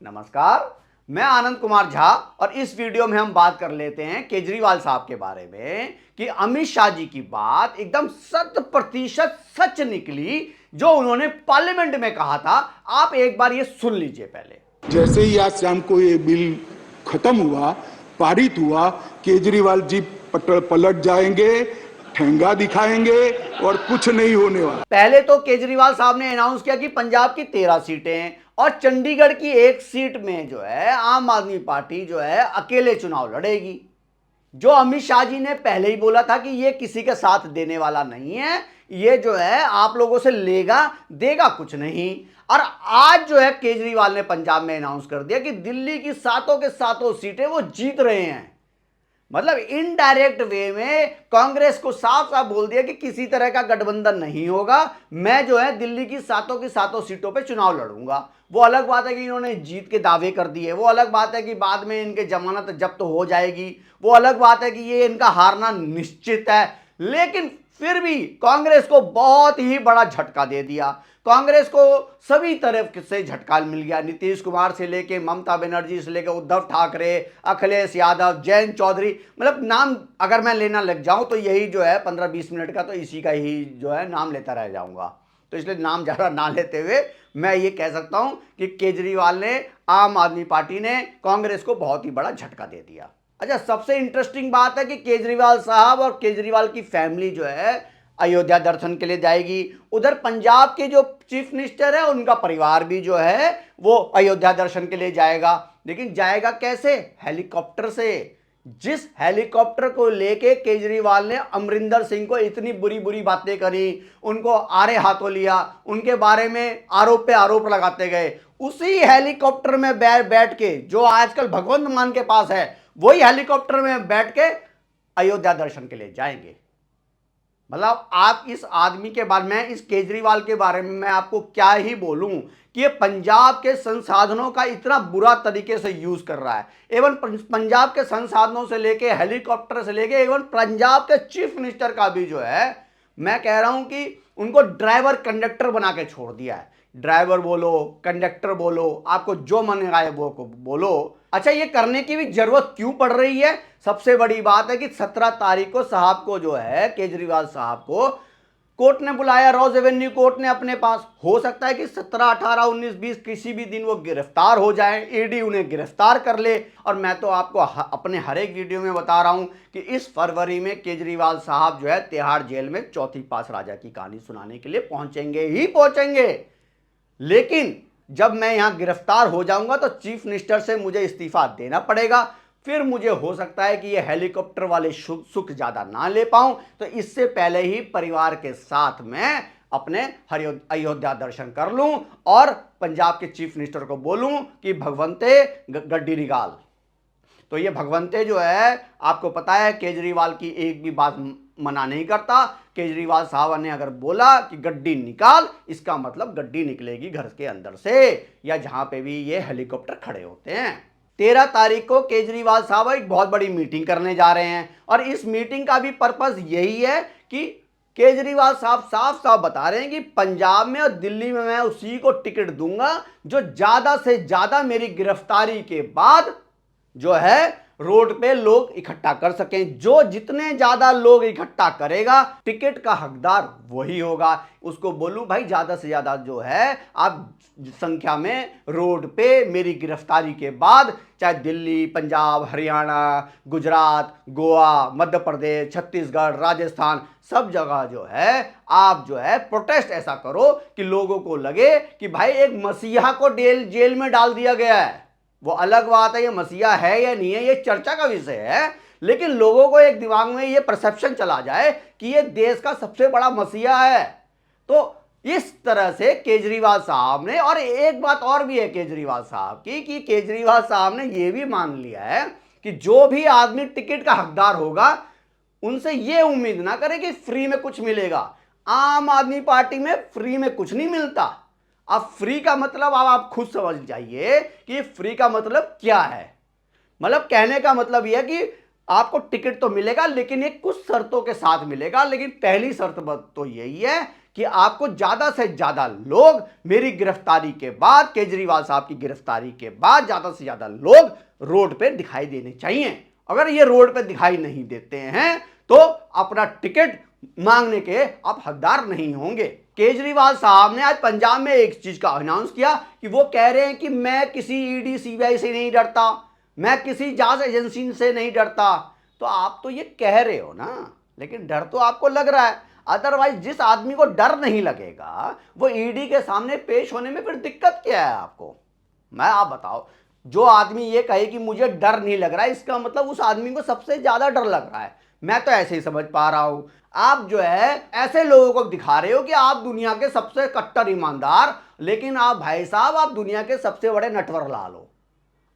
नमस्कार, मैं आनंद कुमार झा और इस वीडियो में हम बात कर लेते हैं केजरीवाल साहब के बारे में कि अमित शाह जी की बात एकदम 100% सच निकली जो उन्होंने पार्लियामेंट में कहा था। आप एक बार ये सुन लीजिए पहले। जैसे ही आज शाम को ये बिल खत्म हुआ, पारित हुआ, केजरीवाल जी पलट जाएंगे, ठेंगा दिखाएंगे और कुछ नहीं होने वाला। पहले तो केजरीवाल साहब ने अनाउंस किया कि पंजाब की 13 सीटें और चंडीगढ़ की एक सीट में जो है आम आदमी पार्टी जो है अकेले चुनाव लड़ेगी। जो अमित शाह जी ने पहले ही बोला था कि ये किसी के साथ देने वाला नहीं है, ये जो है आप लोगों से लेगा देगा कुछ नहीं। और आज जो है केजरीवाल ने पंजाब में अनाउंस कर दिया कि दिल्ली की सातों के सातों सीटें वो जीत रहे हैं। मतलब इनडायरेक्ट वे में कांग्रेस को साफ साफ बोल दिया कि किसी तरह का गठबंधन नहीं होगा, मैं जो है दिल्ली की सातों सीटों पे चुनाव लड़ूंगा। वो अलग बात है कि इन्होंने जीत के दावे कर दिए, वो अलग बात है कि बाद में इनके जमानत जब्त हो जाएगी, वो अलग बात है कि ये इनका हारना निश्चित है। लेकिन फिर भी कांग्रेस को बहुत ही बड़ा झटका दे दिया। कांग्रेस को सभी तरफ से झटका मिल गया। नीतीश कुमार से लेके ममता बनर्जी से लेके उद्धव ठाकरे, अखिलेश यादव, जयंत चौधरी, मतलब नाम अगर मैं लेना लग जाऊं तो यही जो है 15-20 मिनट का तो इसी का ही जो है नाम लेता रह जाऊंगा। तो इसलिए नाम ज़्यादा ना लेते हुए मैं ये कह सकता हूं कि केजरीवाल ने, आम आदमी पार्टी ने कांग्रेस को बहुत ही बड़ा झटका दे दिया। अच्छा, सबसे इंटरेस्टिंग बात है कि केजरीवाल साहब और केजरीवाल की फैमिली जो है अयोध्या दर्शन के लिए जाएगी। उधर पंजाब के जो चीफ मिनिस्टर है उनका परिवार भी जो है वो अयोध्या दर्शन के लिए जाएगा। लेकिन जाएगा कैसे? हेलीकॉप्टर से। जिस हेलीकॉप्टर को लेके केजरीवाल ने अमरिंदर सिंह को इतनी बुरी बुरी बातें करी, उनको आड़े हाथों लिया, उनके बारे में आरोप पे आरोप लगाते गए, उसी हेलीकॉप्टर में बैठ के जो आजकल भगवंत मान के पास है वही हेलीकॉप्टर में बैठ के अयोध्या दर्शन के लिए जाएंगे। मतलब आप इस आदमी के बारे में, इस केजरीवाल के बारे में मैं आपको क्या ही बोलूं कि ये पंजाब के संसाधनों का इतना बुरा तरीके से यूज कर रहा है। एवं पंजाब के संसाधनों से लेके, हेलीकॉप्टर से लेके, एवं पंजाब के चीफ मिनिस्टर का भी जो है मैं कह रहा हूं कि उनको ड्राइवर कंडक्टर बना के छोड़ दिया है। ड्राइवर बोलो, कंडक्टर बोलो, आपको जो मन आए वो को बोलो। अच्छा, ये करने की भी जरूरत क्यों पड़ रही है? सबसे बड़ी बात है कि 17 तारीख को साहब को जो है, केजरीवाल साहब को कोर्ट ने बुलाया, रॉज एवेन्यू कोर्ट ने अपने पास। हो सकता है कि 17, 18, 19, 20 किसी भी दिन वो गिरफ्तार हो जाए, ईडी उन्हें गिरफ्तार कर ले। और मैं तो आपको अपने हर एक वीडियो में बता रहा हूं कि इस फरवरी में केजरीवाल साहब जो है तिहाड़ जेल में चौथी पास राजा की कहानी सुनाने के लिए पहुंचेंगे ही पहुंचेंगे। लेकिन जब मैं यहां गिरफ्तार हो जाऊंगा तो चीफ मिनिस्टर से मुझे इस्तीफा देना पड़ेगा। फिर मुझे हो सकता है कि ये हेलीकॉप्टर वाले सुख ज्यादा ना ले पाऊं, तो इससे पहले ही परिवार के साथ मैं अपने अयोध्या दर्शन कर लूं और पंजाब के चीफ मिनिस्टर को बोलूं कि भगवंते गड्डी निकाल। तो ये भगवंते जो है, आपको पता है केजरीवाल की एक भी बात मना नहीं करता। केजरीवाल साहब ने अगर बोला कि गड्डी निकाल, इसका मतलब गड्डी निकलेगी घर के अंदर से या जहां पे भी ये हेलीकॉप्टर खड़े होते हैं। 13 तारीख को केजरीवाल साहब एक बहुत बड़ी मीटिंग करने जा रहे हैं और इस मीटिंग का भी पर्पस यही है कि केजरीवाल साहब साफ साफ बता रहे हैं कि पंजाब में और दिल्ली में मैं उसी को टिकट दूंगा जो ज्यादा से ज्यादा मेरी गिरफ्तारी के बाद जो है रोड पे लोग इकट्ठा कर सकें। जो जितने ज्यादा लोग इकट्ठा करेगा टिकट का हकदार वही होगा। उसको बोलूं भाई ज्यादा से ज्यादा जो है आप संख्या में रोड पे मेरी गिरफ्तारी के बाद, चाहे दिल्ली, पंजाब, हरियाणा, गुजरात, गोवा, मध्य प्रदेश, छत्तीसगढ़, राजस्थान, सब जगह जो है आप जो है प्रोटेस्ट ऐसा करो कि लोगों को लगे कि भाई एक मसीहा को जेल में डाल दिया गया है। वो अलग बात है ये मसीहा है या नहीं है, ये चर्चा का विषय है, लेकिन लोगों को एक दिमाग में ये परसेप्शन चला जाए कि ये देश का सबसे बड़ा मसीहा है। तो इस तरह से केजरीवाल साहब ने, और एक बात और भी है केजरीवाल साहब की कि केजरीवाल साहब ने ये भी मान लिया है कि जो भी आदमी टिकट का हकदार होगा उनसे ये उम्मीद ना करे कि फ्री में कुछ मिलेगा। आम आदमी पार्टी में फ्री में कुछ नहीं मिलता। अब फ्री का मतलब अब आप खुद समझ जाइए कि फ्री का मतलब क्या है। मतलब कहने का मतलब यह है कि आपको टिकट तो मिलेगा लेकिन ये कुछ शर्तों के साथ मिलेगा। लेकिन पहली शर्त तो यही है कि आपको ज्यादा से ज्यादा लोग मेरी गिरफ्तारी के बाद, केजरीवाल साहब की गिरफ्तारी के बाद ज्यादा से ज्यादा लोग रोड पे दिखाई देने चाहिए। अगर ये रोड पे दिखाई नहीं देते हैं तो अपना टिकट मांगने के आप हकदार नहीं होंगे। केजरीवाल साहब ने आज पंजाब में एक चीज का अनाउंस किया कि वो कह रहे हैं कि मैं किसी ईडी सीबीआई से नहीं डरता, मैं किसी जांच एजेंसी से नहीं डरता। तो आप तो ये कह रहे हो ना, लेकिन डर तो आपको लग रहा है। अदरवाइज जिस आदमी को डर नहीं लगेगा वो ईडी के सामने पेश होने में फिर दिक्कत क्या है आपको? आप बताओ, जो आदमी ये कहे कि मुझे डर नहीं लग रहा है, इसका मतलब उस आदमी को सबसे ज्यादा डर लग रहा है। मैं तो ऐसे ही समझ पा रहा हूं। आप जो है ऐसे लोगों को दिखा रहे हो कि आप दुनिया के सबसे कट्टर ईमानदार, लेकिन आप भाई साहब आप दुनिया के सबसे बड़े नटवर लाल हो।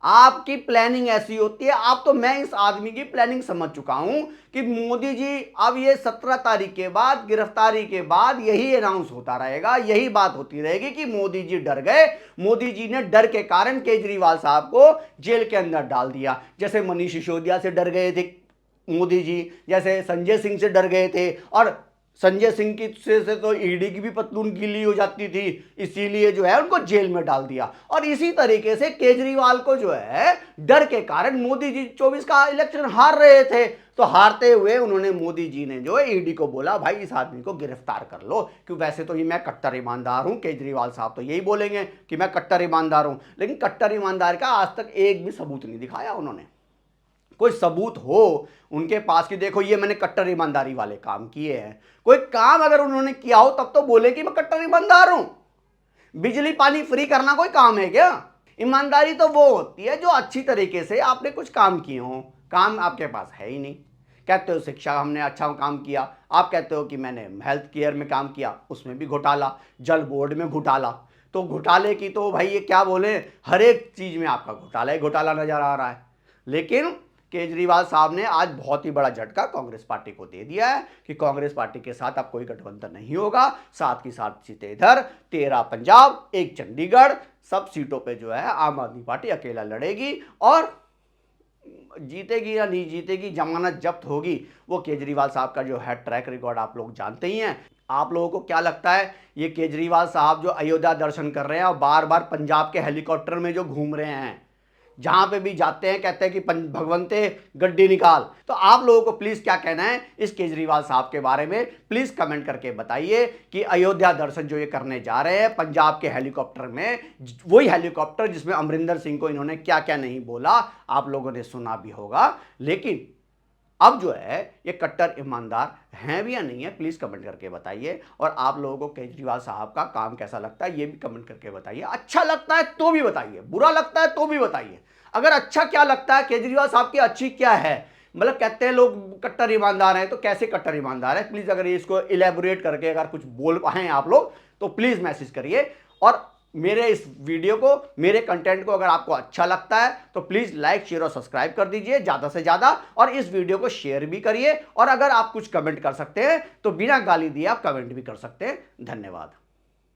आपकी प्लानिंग ऐसी होती है। आप तो, मैं इस आदमी की प्लानिंग समझ चुका हूं कि मोदी जी अब ये 17 तारीख के बाद, गिरफ्तारी के बाद यही अनाउंस होता रहेगा, यही बात होती रहेगी कि मोदी जी डर गए, मोदी जी ने डर के कारण केजरीवाल साहब को जेल के अंदर डाल दिया। जैसे मनीष सिसोदिया से डर गए थे मोदी जी, जैसे संजय सिंह से डर गए थे, और संजय सिंह की से तो ईडी की भी पतलून गीली हो जाती थी, इसीलिए जो है उनको जेल में डाल दिया। और इसी तरीके से केजरीवाल को जो है डर के कारण, मोदी जी 24 का इलेक्शन हार रहे थे, तो हारते हुए उन्होंने, मोदी जी ने जो है ईडी को बोला भाई इस आदमी को गिरफ्तार कर लो, क्योंकि वैसे तो ये मैं कट्टर ईमानदार हूं। केजरीवाल साहब तो यही बोलेंगे कि मैं कट्टर ईमानदार हूं, लेकिन कट्टर ईमानदार का आज तक एक भी सबूत नहीं दिखाया उन्होंने। कोई सबूत हो उनके पास कि देखो ये मैंने कट्टर ईमानदारी वाले काम किए हैं, कोई काम अगर उन्होंने किया हो तब तो बोले कि मैं कट्टर ईमानदार हूं। बिजली पानी फ्री करना कोई काम है क्या? ईमानदारी तो वो होती है जो अच्छी तरीके से आपने कुछ काम किए हो। काम आपके पास है ही नहीं। कहते हो शिक्षा हमने अच्छा काम किया, आप कहते हो कि मैंने हेल्थ केयर में काम किया, उसमें भी घोटाला, जल बोर्ड में घोटाला। तो घोटाले की तो भाई ये क्या बोले, हर एक चीज में आपका घोटाला ही घोटाला नजर आ रहा है। लेकिन केजरीवाल साहब ने आज बहुत ही बड़ा झटका कांग्रेस पार्टी को दे दिया है कि कांग्रेस पार्टी के साथ अब कोई गठबंधन नहीं होगा। साथ की साथ सीटें इधर 13 पंजाब, 1 चंडीगढ़, सब सीटों पे जो है आम आदमी पार्टी अकेला लड़ेगी, और जीतेगी या नहीं जीतेगी, जमानत जब्त होगी, वो केजरीवाल साहब का जो है ट्रैक रिकॉर्ड आप लोग जानते ही हैं। आप लोगों को क्या लगता है, ये केजरीवाल साहब जो अयोध्या दर्शन कर रहे हैं और बार बार पंजाब के हेलीकॉप्टर में जो घूम रहे हैं, जहां पे भी जाते हैं कहते हैं कि भगवंते गड्डी निकाल, तो आप लोगों को प्लीज क्या कहना है इस केजरीवाल साहब के बारे में, प्लीज कमेंट करके बताइए कि अयोध्या दर्शन जो ये करने जा रहे हैं पंजाब के हेलीकॉप्टर में, वही हेलीकॉप्टर जिसमें अमरिंदर सिंह को इन्होंने क्या क्या नहीं बोला, आप लोगों ने सुना भी होगा। लेकिन अब जो है ये कट्टर ईमानदार हैं भी या नहीं है, प्लीज कमेंट करके बताइए। और आप लोगों को केजरीवाल साहब का काम कैसा लगता है ये भी कमेंट करके बताइए। अच्छा लगता है तो भी बताइए, बुरा लगता है तो भी बताइए। अगर अच्छा क्या लगता है, केजरीवाल साहब की अच्छी क्या है, मतलब कहते हैं लोग कट्टर ईमानदार हैं, तो कैसे कट्टर ईमानदार है, प्लीज अगर इसको इलेबोरेट करके अगर कुछ बोल पाए आप लोग तो प्लीज मैसेज करिए। और मेरे इस वीडियो को, मेरे कंटेंट को अगर आपको अच्छा लगता है तो प्लीज लाइक, शेयर और सब्सक्राइब कर दीजिए ज्यादा से ज्यादा, और इस वीडियो को शेयर भी करिए। और अगर आप कुछ कमेंट कर सकते हैं तो बिना गाली दिए आप कमेंट भी कर सकते हैं। धन्यवाद।